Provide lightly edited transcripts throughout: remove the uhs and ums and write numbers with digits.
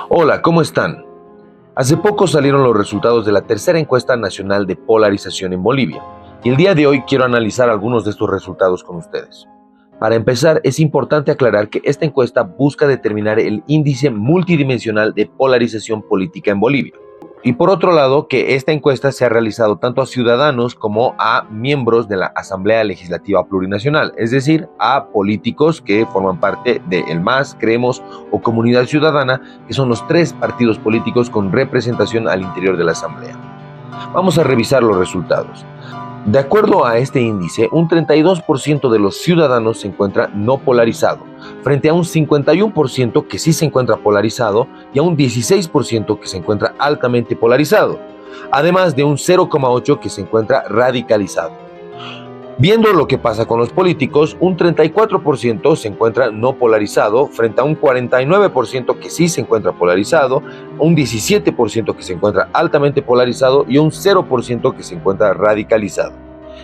Hola, ¿cómo están? Hace poco salieron los resultados de la tercera encuesta nacional de polarización en Bolivia, y el día de hoy quiero analizar algunos de estos resultados con ustedes. Para empezar, es importante aclarar que esta encuesta busca determinar el índice multidimensional de polarización política en Bolivia. Y por otro lado, que esta encuesta se ha realizado tanto a ciudadanos como a miembros de la Asamblea Legislativa Plurinacional, es decir, a políticos que forman parte de El MAS, Creemos o Comunidad Ciudadana, que son los tres partidos políticos con representación al interior de la Asamblea. Vamos a revisar los resultados. De acuerdo a este índice, un 32% de los ciudadanos se encuentra no polarizado, frente a un 51% que sí se encuentra polarizado y a un 16% que se encuentra altamente polarizado, además de un 0,8% que se encuentra radicalizado. Viendo lo que pasa con los políticos, un 34% se encuentra no polarizado frente a un 49% que sí se encuentra polarizado, un 17% que se encuentra altamente polarizado y un 0% que se encuentra radicalizado.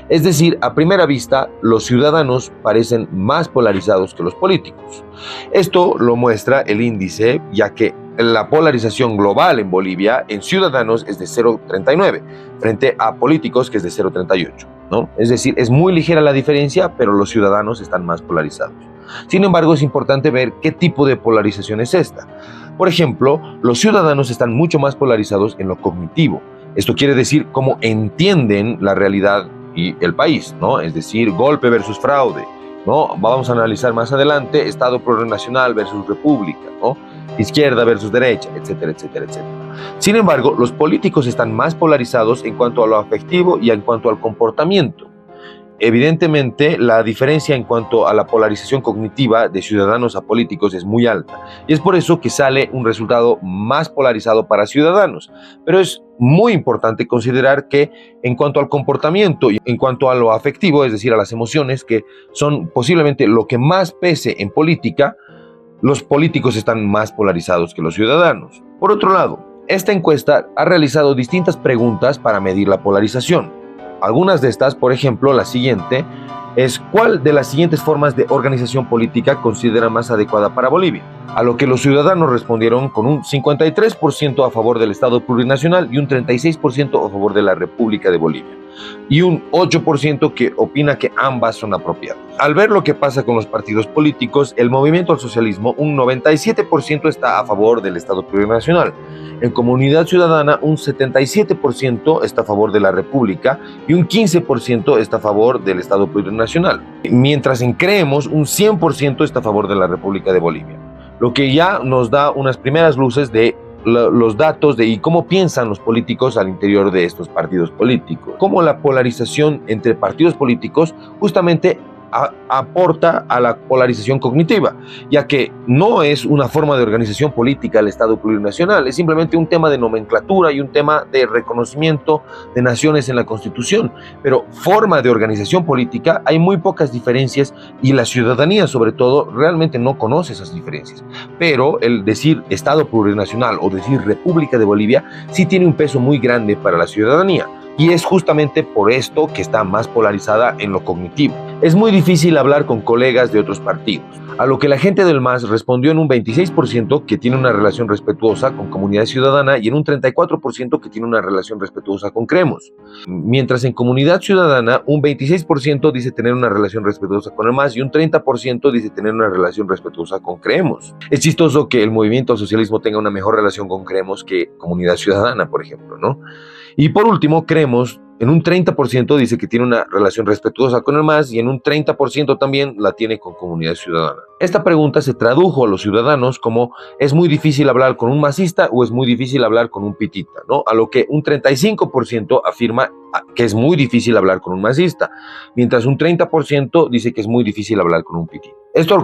Es decir, a primera vista, los ciudadanos parecen más polarizados que los políticos. Esto lo muestra el índice, ya que la polarización global en Bolivia en ciudadanos es de 0,39 frente a políticos que es de 0,38. ¿No? Es decir, es muy ligera la diferencia, pero los ciudadanos están más polarizados. Sin embargo, es importante ver qué tipo de polarización es esta. Por ejemplo, los ciudadanos están mucho más polarizados en lo cognitivo. Esto quiere decir cómo entienden la realidad y el país, ¿no? Es decir, golpe versus fraude, ¿no? Vamos a analizar más adelante Estado plurinacional versus república, ¿no? Izquierda versus derecha, etcétera, etcétera, etcétera. Sin embargo, los políticos están más polarizados en cuanto a lo afectivo y en cuanto al comportamiento. Evidentemente, la diferencia en cuanto a la polarización cognitiva de ciudadanos a políticos es muy alta, y es por eso que sale un resultado más polarizado para ciudadanos. Pero es muy importante considerar que en cuanto al comportamiento y en cuanto a lo afectivo, es decir, a las emociones, que son posiblemente lo que más pese en política, los políticos están más polarizados que los ciudadanos. Por otro lado, esta encuesta ha realizado distintas preguntas para medir la polarización. Algunas de estas, por ejemplo, la siguiente, es ¿cuál de las siguientes formas de organización política considera más adecuada para Bolivia? A lo que los ciudadanos respondieron con un 53% a favor del Estado plurinacional y un 36% a favor de la República de Bolivia, y un 8% que opina que ambas son apropiadas. Al ver lo que pasa con los partidos políticos, el Movimiento al Socialismo, un 97% está a favor del Estado plurinacional. En Comunidad Ciudadana, un 77% está a favor de la República y un 15% está a favor del Estado plurinacional. Mientras en Creemos, un 100% está a favor de la República de Bolivia, lo que ya nos da unas primeras luces de los datos y cómo piensan los políticos al interior de estos partidos políticos. Cómo la polarización entre partidos políticos justamente aporta a la polarización cognitiva, ya que no es una forma de organización política el Estado plurinacional, es simplemente un tema de nomenclatura y un tema de reconocimiento de naciones en la Constitución, pero forma de organización política hay muy pocas diferencias y la ciudadanía sobre todo realmente no conoce esas diferencias, pero el decir Estado plurinacional o decir República de Bolivia sí tiene un peso muy grande para la ciudadanía. Y es justamente por esto que está más polarizada en lo cognitivo. Es muy difícil hablar con colegas de otros partidos, a lo que la gente del MAS respondió en un 26% que tiene una relación respetuosa con Comunidad Ciudadana y en un 34% que tiene una relación respetuosa con Creemos. Mientras en Comunidad Ciudadana un 26% dice tener una relación respetuosa con el MAS y un 30% dice tener una relación respetuosa con Creemos. Es chistoso que el Movimiento al Socialismo tenga una mejor relación con Creemos que Comunidad Ciudadana, por ejemplo, ¿no? Y por último, Creemos, en un 30% dice que tiene una relación respetuosa con el MAS y en un 30% también la tiene con Comunidad Ciudadana. Esta pregunta se tradujo a los ciudadanos como ¿es muy difícil hablar con un masista o es muy difícil hablar con un pitita? ¿No? A lo que un 35% afirma que es muy difícil hablar con un masista, mientras un 30% dice que es muy difícil hablar con un pitita.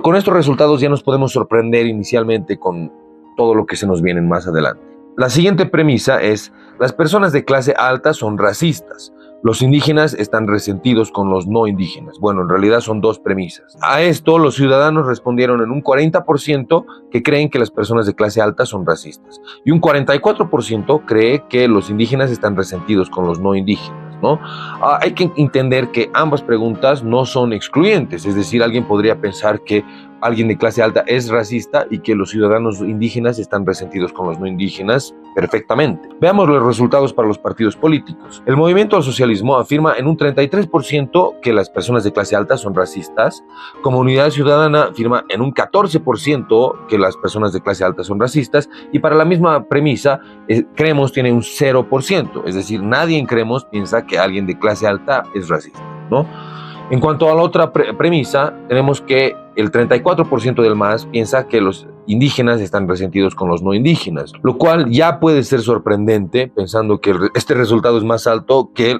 Con estos resultados ya nos podemos sorprender inicialmente con todo lo que se nos viene más adelante. La siguiente premisa es: las personas de clase alta son racistas. Los indígenas están resentidos con los no indígenas. Bueno, en realidad son dos premisas. A esto los ciudadanos respondieron en un 40% que creen que las personas de clase alta son racistas. Y un 44% cree que los indígenas están resentidos con los no indígenas, ¿no? Hay que entender que ambas preguntas no son excluyentes. Es decir, alguien podría pensar que alguien de clase alta es racista y que los ciudadanos indígenas están resentidos con los no indígenas perfectamente. Veamos los resultados para los partidos políticos. El Movimiento al Socialismo afirma en un 33% que las personas de clase alta son racistas. Comunidad Ciudadana afirma en un 14% que las personas de clase alta son racistas. Y para la misma premisa, Creemos tiene un 0%. Es decir, nadie en Creemos piensa que alguien de clase alta es racista, ¿no? En cuanto a la otra premisa, tenemos que el 34% del MAS piensa que los indígenas están resentidos con los no indígenas, lo cual ya puede ser sorprendente, pensando que este resultado es más alto que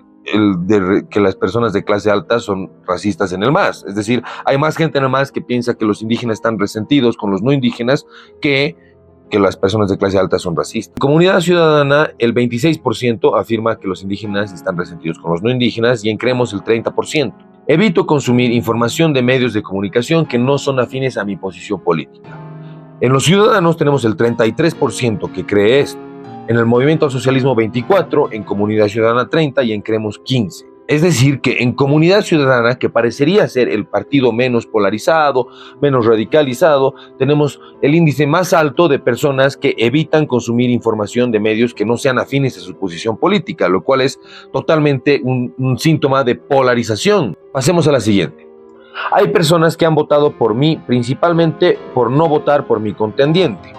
que las personas de clase alta son racistas en el MAS. Es decir, hay más gente en el MAS que piensa que los indígenas están resentidos con los no indígenas que las personas de clase alta son racistas. En Comunidad Ciudadana, el 26% afirma que los indígenas están resentidos con los no indígenas y en Creemos el 30%. Evito consumir información de medios de comunicación que no son afines a mi posición política. En los ciudadanos tenemos el 33% que cree esto. En el Movimiento al Socialismo 24%, en Comunidad Ciudadana 30% y en Creemos 15%. Es decir, que en Comunidad Ciudadana, que parecería ser el partido menos polarizado, menos radicalizado, tenemos el índice más alto de personas que evitan consumir información de medios que no sean afines a su posición política, lo cual es totalmente un síntoma de polarización. Pasemos a la siguiente. Hay personas que han votado por mí principalmente por no votar por mi contendiente.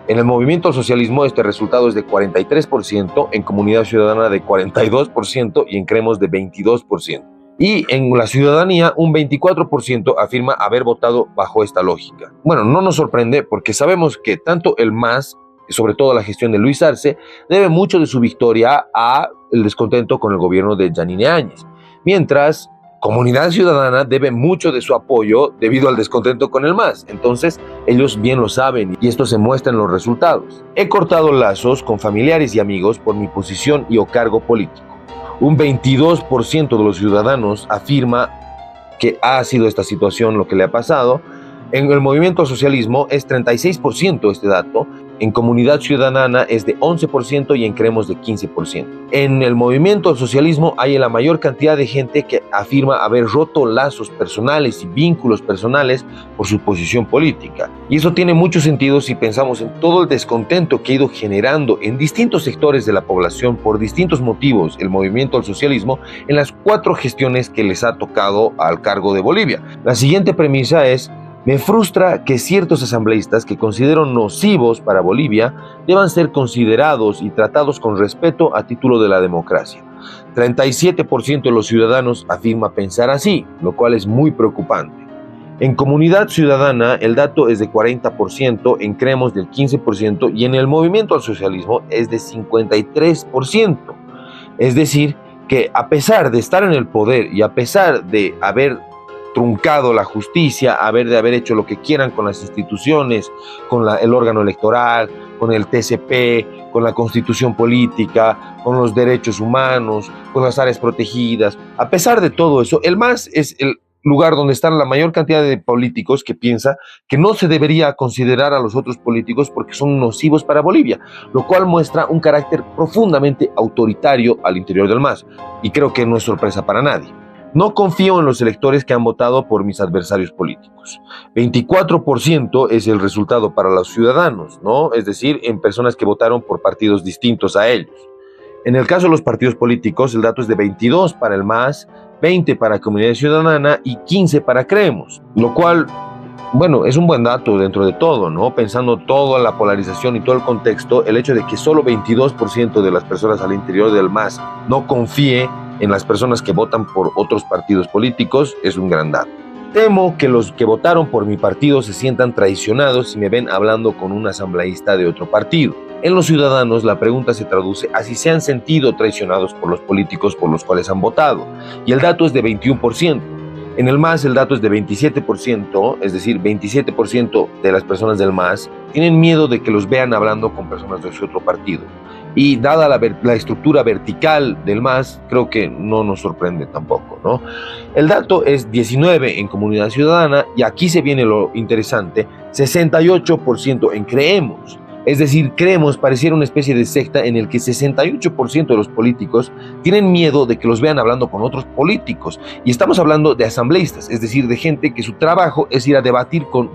En el Movimiento al Socialismo este resultado es de 43%, en Comunidad Ciudadana de 42% y en Creemos de 22%. Y en la ciudadanía un 24% afirma haber votado bajo esta lógica. Bueno, no nos sorprende porque sabemos que tanto el MAS, sobre todo la gestión de Luis Arce, debe mucho de su victoria al descontento con el gobierno de Yanine Áñez. Mientras Comunidad Ciudadana debe mucho de su apoyo debido al descontento con el MAS. Entonces, ellos bien lo saben y esto se muestra en los resultados. He cortado lazos con familiares y amigos por mi posición y o cargo político. Un 22% de los ciudadanos afirma que ha sido esta situación lo que le ha pasado. En el Movimiento al Socialismo es 36% este dato, en Comunidad Ciudadana es de 11% y en Creemos de 15%. En el Movimiento al Socialismo hay la mayor cantidad de gente que afirma haber roto lazos personales y vínculos personales por su posición política. Y eso tiene mucho sentido si pensamos en todo el descontento que ha ido generando en distintos sectores de la población por distintos motivos el Movimiento al Socialismo en las 4 gestiones que les ha tocado al cargo de Bolivia. La siguiente premisa es: me frustra que ciertos asambleístas que considero nocivos para Bolivia deban ser considerados y tratados con respeto a título de la democracia. 37% de los ciudadanos afirma pensar así, lo cual es muy preocupante. En Comunidad Ciudadana el dato es de 40%, en Creemos del 15% y en el Movimiento al Socialismo es de 53%. Es decir, que a pesar de estar en el poder y a pesar de haber truncado la justicia, de haber hecho lo que quieran con las instituciones, con el órgano electoral, con el TCP, con la constitución política, con los derechos humanos, con las áreas protegidas. A pesar de todo eso, el MAS es el lugar donde están la mayor cantidad de políticos que piensa que no se debería considerar a los otros políticos porque son nocivos para Bolivia, lo cual muestra un carácter profundamente autoritario al interior del MAS, y creo que no es sorpresa para nadie. No confío en los electores que han votado por mis adversarios políticos. 24% es el resultado para los ciudadanos, ¿no? Es decir, en personas que votaron por partidos distintos a ellos. En el caso de los partidos políticos, el dato es de 22 para el MAS, 20 para Comunidad Ciudadana y 15 para Creemos, lo cual, bueno, es un buen dato dentro de todo, ¿no? Pensando toda la polarización y todo el contexto, el hecho de que solo 22% de las personas al interior del MAS no confíe en las personas que votan por otros partidos políticos es un gran dato. Temo que los que votaron por mi partido se sientan traicionados si me ven hablando con un asambleísta de otro partido. En los ciudadanos la pregunta se traduce a si se han sentido traicionados por los políticos por los cuales han votado, y el dato es de 21%. En el MAS el dato es de 27%, es decir, 27% de las personas del MAS tienen miedo de que los vean hablando con personas de su otro partido. Y dada la estructura vertical del MAS, creo que no nos sorprende tampoco, ¿no? El dato es 19 en Comunidad Ciudadana y aquí se viene lo interesante, 68% en Creemos. Es decir, Creemos pareciera una especie de secta en el que 68% de los políticos tienen miedo de que los vean hablando con otros políticos. Y estamos hablando de asambleístas, es decir, de gente que su trabajo es ir a debatir con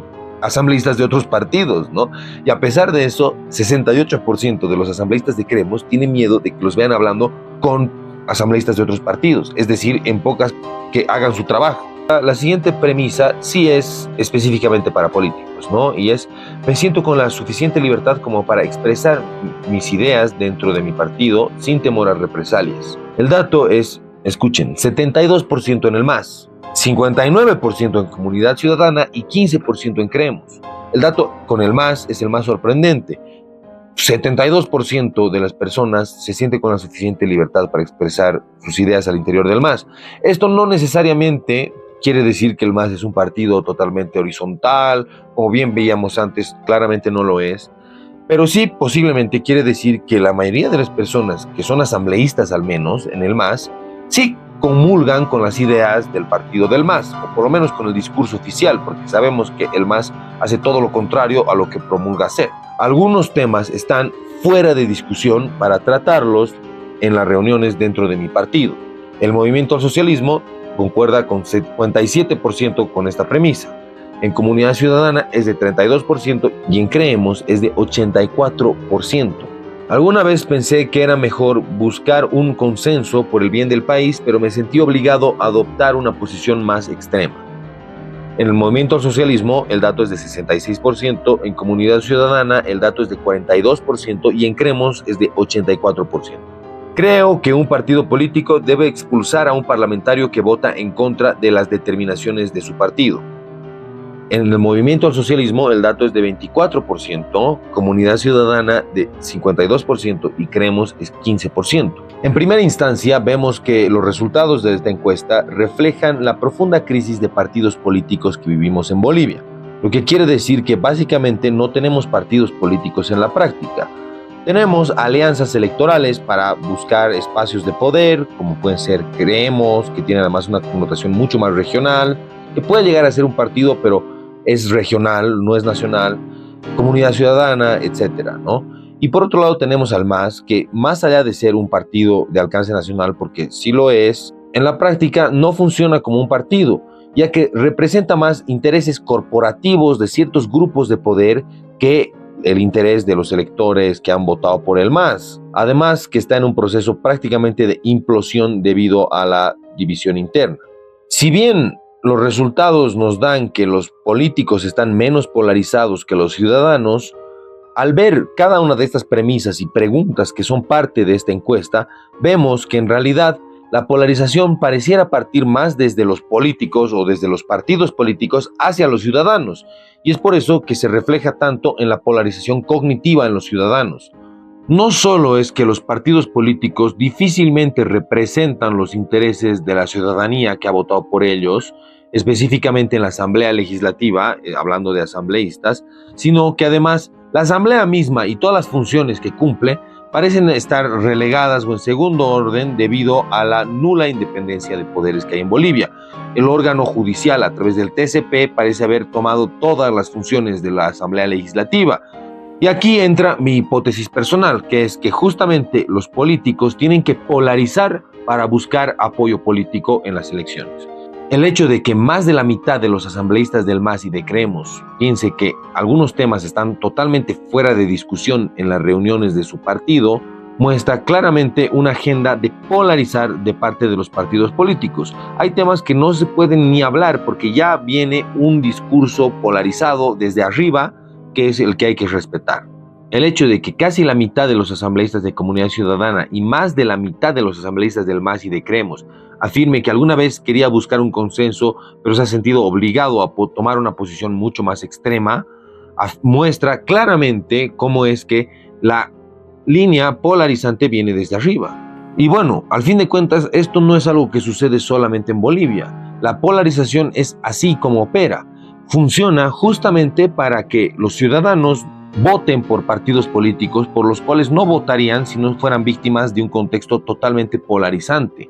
asambleístas de otros partidos, ¿no? Y a pesar de eso, 68% de los asambleístas de Creemos tienen miedo de que los vean hablando con asambleístas de otros partidos, es decir, en pocas que hagan su trabajo. La siguiente premisa sí es específicamente para políticos, ¿no? Y es, me siento con la suficiente libertad como para expresar mis ideas dentro de mi partido sin temor a represalias. El dato es, escuchen, 72% en el MAS, 59% en Comunidad Ciudadana y 15% en Creemos. El dato con el MAS es el más sorprendente. 72% de las personas se siente con la suficiente libertad para expresar sus ideas al interior del MAS. Esto no necesariamente quiere decir que el MAS es un partido totalmente horizontal, como bien veíamos antes, claramente no lo es, pero sí posiblemente quiere decir que la mayoría de las personas que son asambleístas al menos en el MAS, sí comulgan con las ideas del partido del MAS, o por lo menos con el discurso oficial, porque sabemos que el MAS hace todo lo contrario a lo que promulga hacer. Algunos temas están fuera de discusión para tratarlos en las reuniones dentro de mi partido. El Movimiento al Socialismo concuerda con 57% con esta premisa. En Comunidad Ciudadana es de 32% y en Creemos es de 84%. Alguna vez pensé que era mejor buscar un consenso por el bien del país, pero me sentí obligado a adoptar una posición más extrema. En el Movimiento al Socialismo el dato es de 66%, en Comunidad Ciudadana el dato es de 42% y en Creemos es de 84%. Creo que un partido político debe expulsar a un parlamentario que vota en contra de las determinaciones de su partido. En el Movimiento al Socialismo el dato es de 24%, Comunidad Ciudadana de 52% y Creemos es 15%. En primera instancia vemos que los resultados de esta encuesta reflejan la profunda crisis de partidos políticos que vivimos en Bolivia, lo que quiere decir que básicamente no tenemos partidos políticos en la práctica. Tenemos alianzas electorales para buscar espacios de poder, como pueden ser Creemos, que tiene además una connotación mucho más regional, que puede llegar a ser un partido, pero es regional, no es nacional, Comunidad Ciudadana, etcétera, ¿no? Y por otro lado tenemos al MAS, que más allá de ser un partido de alcance nacional, porque sí lo es, en la práctica no funciona como un partido, ya que representa más intereses corporativos de ciertos grupos de poder que el interés de los electores que han votado por el MAS. Además que está en un proceso prácticamente de implosión debido a la división interna. Si bien los resultados nos dan que los políticos están menos polarizados que los ciudadanos, al ver cada una de estas premisas y preguntas que son parte de esta encuesta, vemos que en realidad la polarización pareciera partir más desde los políticos o desde los partidos políticos hacia los ciudadanos, y es por eso que se refleja tanto en la polarización cognitiva en los ciudadanos. No solo es que los partidos políticos difícilmente representan los intereses de la ciudadanía que ha votado por ellos, específicamente en la Asamblea Legislativa, hablando de asambleístas, sino que además la Asamblea misma y todas las funciones que cumple parecen estar relegadas o en segundo orden debido a la nula independencia de poderes que hay en Bolivia. El órgano judicial, a través del TCP, parece haber tomado todas las funciones de la Asamblea Legislativa. Y aquí entra mi hipótesis personal, que es que justamente los políticos tienen que polarizar para buscar apoyo político en las elecciones. El hecho de que más de la mitad de los asambleístas del MAS y de Creemos piense que algunos temas están totalmente fuera de discusión en las reuniones de su partido, muestra claramente una agenda de polarizar de parte de los partidos políticos. Hay temas que no se pueden ni hablar porque ya viene un discurso polarizado desde arriba, que es el que hay que respetar. El hecho de que casi la mitad de los asambleístas de Comunidad Ciudadana y más de la mitad de los asambleístas del MAS y de Creemos afirme que alguna vez quería buscar un consenso, pero se ha sentido obligado a tomar una posición mucho más extrema, muestra claramente cómo es que la línea polarizante viene desde arriba. Y bueno, al fin de cuentas, esto no es algo que sucede solamente en Bolivia. La polarización es así como opera. Funciona justamente para que los ciudadanos voten por partidos políticos por los cuales no votarían si no fueran víctimas de un contexto totalmente polarizante.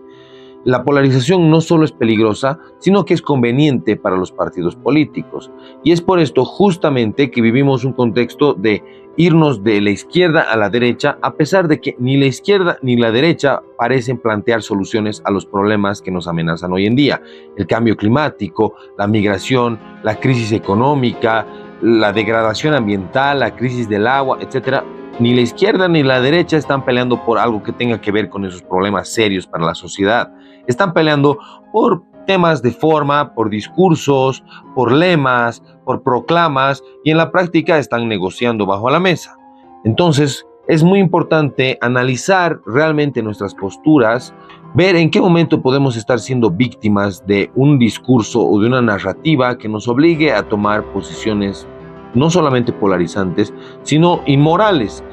La polarización no solo es peligrosa, sino que es conveniente para los partidos políticos. Y es por esto justamente que vivimos un contexto de irnos de la izquierda a la derecha, a pesar de que ni la izquierda ni la derecha parecen plantear soluciones a los problemas que nos amenazan hoy en día. El cambio climático, la migración, la crisis económica, la degradación ambiental, la crisis del agua, etcétera. Ni la izquierda ni la derecha están peleando por algo que tenga que ver con esos problemas serios para la sociedad. Están peleando por temas de forma, por discursos, por lemas, por proclamas, y en la práctica están negociando bajo la mesa. Entonces, es muy importante analizar realmente nuestras posturas, ver en qué momento podemos estar siendo víctimas de un discurso o de una narrativa que nos obligue a tomar posiciones no solamente polarizantes, sino inmorales,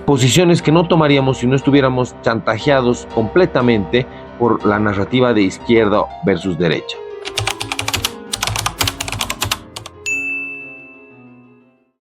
posiciones que no tomaríamos si no estuviéramos chantajeados completamente por la narrativa de izquierda versus derecha.